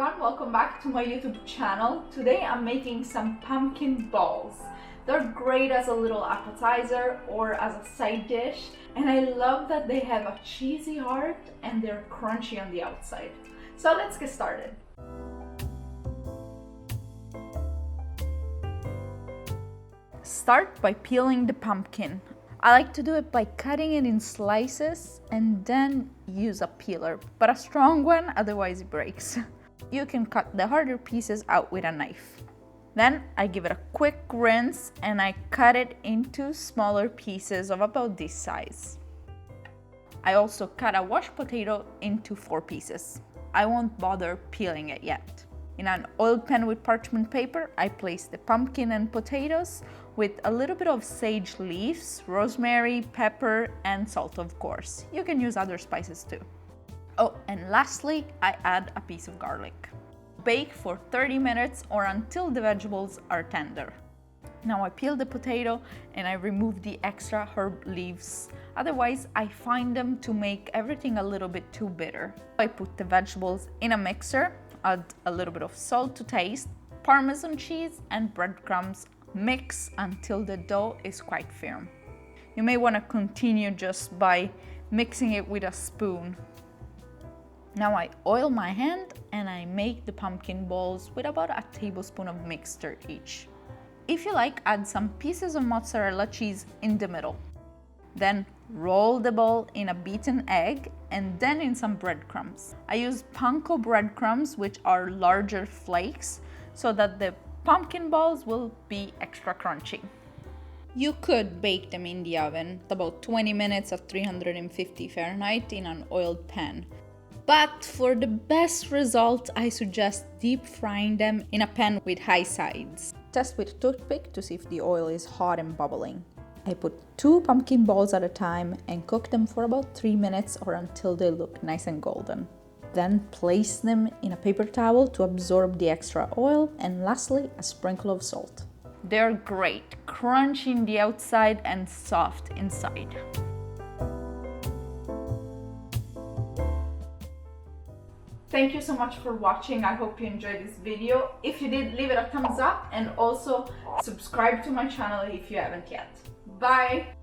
everyone, welcome back to my YouTube channel. Today I'm making some pumpkin balls. They're great as a little appetizer or as a side dish, and I love that they have a cheesy heart and they're crunchy on the outside. So let's get started. Start by peeling the pumpkin. I like to do it by cutting it in slices and then use a peeler, but a strong one, otherwise it breaks. You can cut the harder pieces out with a knife. Then I give it a quick rinse and I cut it into smaller pieces of about this size. I also cut a washed potato into 4 pieces. I won't bother peeling it yet. In an oiled pan with parchment paper, I place the pumpkin and potatoes with a little bit of sage leaves, rosemary, pepper, and salt, of course. You can use other spices too. Oh, and lastly, I add a piece of garlic. Bake for 30 minutes or until the vegetables are tender. Now I peel the potato and I remove the extra herb leaves. Otherwise, I find them to make everything a little bit too bitter. I put the vegetables in a mixer, add a little bit of salt to taste, parmesan cheese, and breadcrumbs. Mix until the dough is quite firm. You may want to continue just by mixing it with a spoon. Now I oil my hand and I make the pumpkin balls with about a tablespoon of mixture each. If you like, add some pieces of mozzarella cheese in the middle. Then roll the ball in a beaten egg and then in some breadcrumbs. I use panko breadcrumbs, which are larger flakes, so that the pumpkin balls will be extra crunchy. You could bake them in the oven about 20 minutes at 350 Fahrenheit in an oiled pan. But for the best result, I suggest deep frying them in a pan with high sides. Test with a toothpick to see if the oil is hot and bubbling. I put 2 pumpkin balls at a time and cook them for about 3 minutes or until they look nice and golden. Then place them in a paper towel to absorb the extra oil, and lastly, a sprinkle of salt. They're great, crunchy on the outside and soft inside. Thank you so much for watching. I hope you enjoyed this video. If you did, leave it a thumbs up and also subscribe to my channel if you haven't yet. Bye!